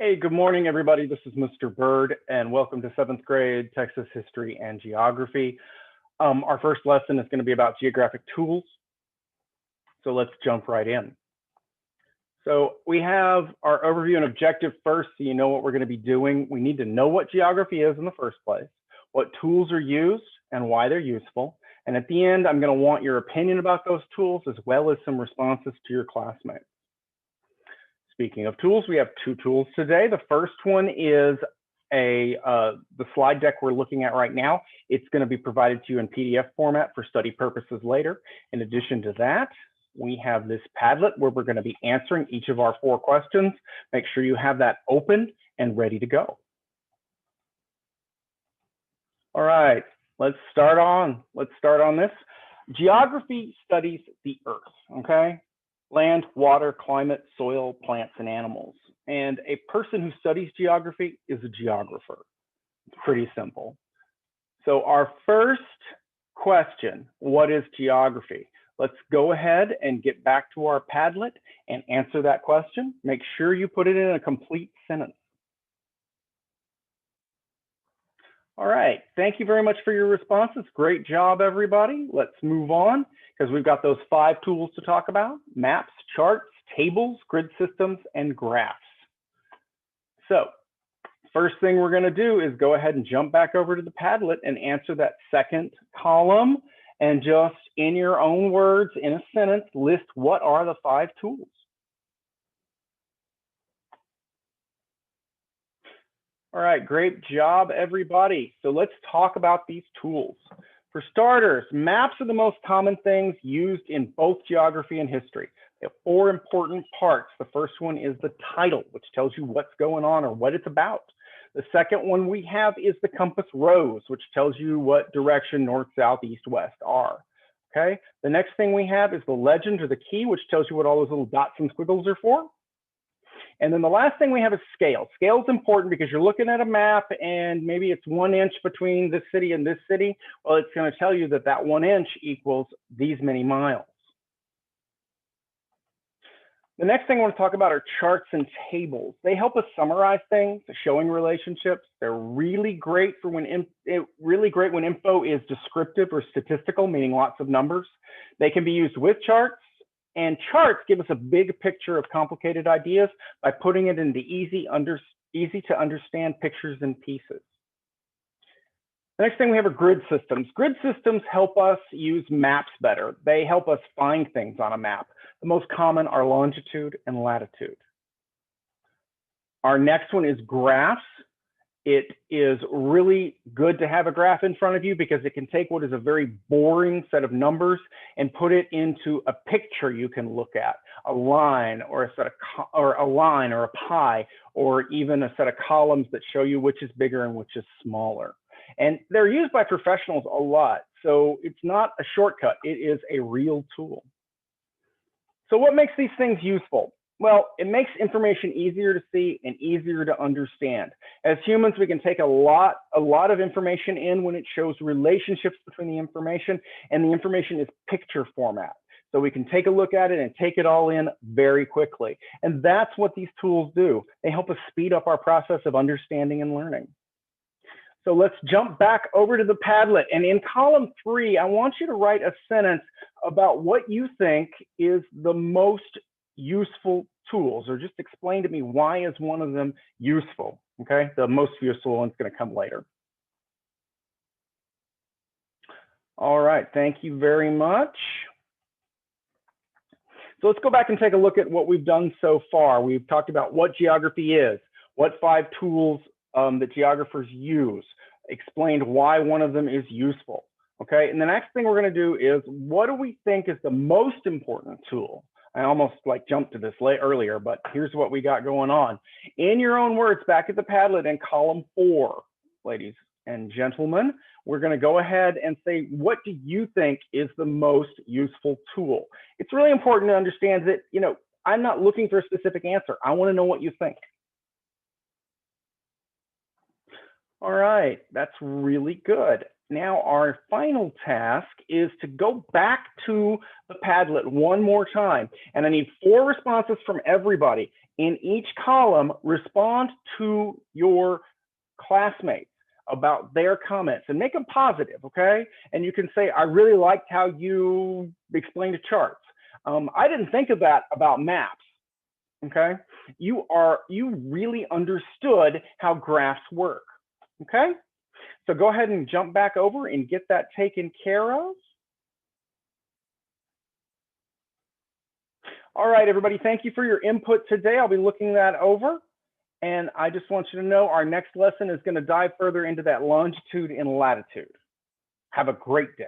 Hey, good morning, everybody. This is Mr. Bird, and welcome to 7th grade Texas history and geography. Our first lesson is going to be about geographic tools. So let's jump right in. So we have our overview and objective first, so you know what we're going to be doing. We need to know what geography is in the first place, what tools are used, and why they're useful. And at the end, I'm going to want your opinion about those tools, as well as some responses to your classmates. Speaking of tools, we have two tools today. The first one is the slide deck we're looking at right now. It's going to be provided to you in PDF format for study purposes later. In addition to that, we have this Padlet where we're going to be answering each of our 4 questions. Make sure you have that open and ready to go. All right, let's start on this. Geography studies the Earth, okay? Land, water, climate, soil, plants, and animals. And a person who studies geography is a geographer. It's pretty simple. So our first question, what is geography? Let's go ahead and get back to our Padlet and answer that question. Make sure you put it in a complete sentence. All right, thank you very much for your responses. Great job, everybody. Let's move on, because we've got those 5 tools to talk about: maps, charts, tables, grid systems, and graphs. So first thing we're going to do is go ahead and jump back over to the Padlet and answer that second column, and just in your own words, in a sentence, list what are the 5 tools. All right, great job, everybody. So let's talk about these tools. For starters, maps are the most common things used in both geography and history. They have 4 important parts. The first one is the title, which tells you what's going on or what it's about. The second one we have is the compass rose, which tells you what direction north, south, east, west are. Okay. The next thing we have is the legend or the key, which tells you what all those little dots and squiggles are for. And then the last thing we have is scale. Scale is important because you're looking at a map and maybe it's 1 inch between this city and this city. Well, it's going to tell you that that 1 inch equals these many miles. The next thing I want to talk about are charts and tables. They help us summarize things, showing relationships. They're really great for when info is descriptive or statistical, meaning lots of numbers. They can be used with charts. And charts give us a big picture of complicated ideas by putting it into easy to understand pictures and pieces. The next thing we have are grid systems. Grid systems help us use maps better. They help us find things on a map. The most common are longitude and latitude. Our next one is graphs. It is really good to have a graph in front of you because it can take what is a very boring set of numbers and put it into a picture you can look at, a line or a pie, or even a set of columns that show you which is bigger and which is smaller. And they're used by professionals a lot, so it's not a shortcut. It is a real tool. So what makes these things useful? Well, it makes information easier to see and easier to understand. As humans, we can take a lot of information in when it shows relationships between the information, and the information is picture format. So we can take a look at it and take it all in very quickly. And that's what these tools do. They help us speed up our process of understanding and learning. So let's jump back over to the Padlet. And in column 3, I want you to write a sentence about what you think is the most useful tools, or just explain to me why is one of them useful. Okay, the most useful one's going to come later. All right, thank you very much. So let's go back and take a look at what we've done so far. We've talked about what geography is, what 5 tools that geographers use, explained why one of them is useful. Okay, and the next thing we're going to do is, what do we think is the most important tool? I almost jumped to this earlier, but here's what we got going on. In your own words, back at the Padlet in column 4, ladies and gentlemen, we're going to go ahead and say, what do you think is the most useful tool? It's really important to understand that, I'm not looking for a specific answer. I want to know what you think. All right, that's really good. Now our final task is to go back to the Padlet one more time. And I need 4 responses from everybody. In each column, respond to your classmates about their comments and make them positive, okay? And you can say, I really liked how you explained the charts. I didn't think of that about maps, okay? You really understood how graphs work, okay? So go ahead and jump back over and get that taken care of. All right, everybody, thank you for your input today. I'll be looking that over. And I just want you to know our next lesson is going to dive further into that longitude and latitude. Have a great day.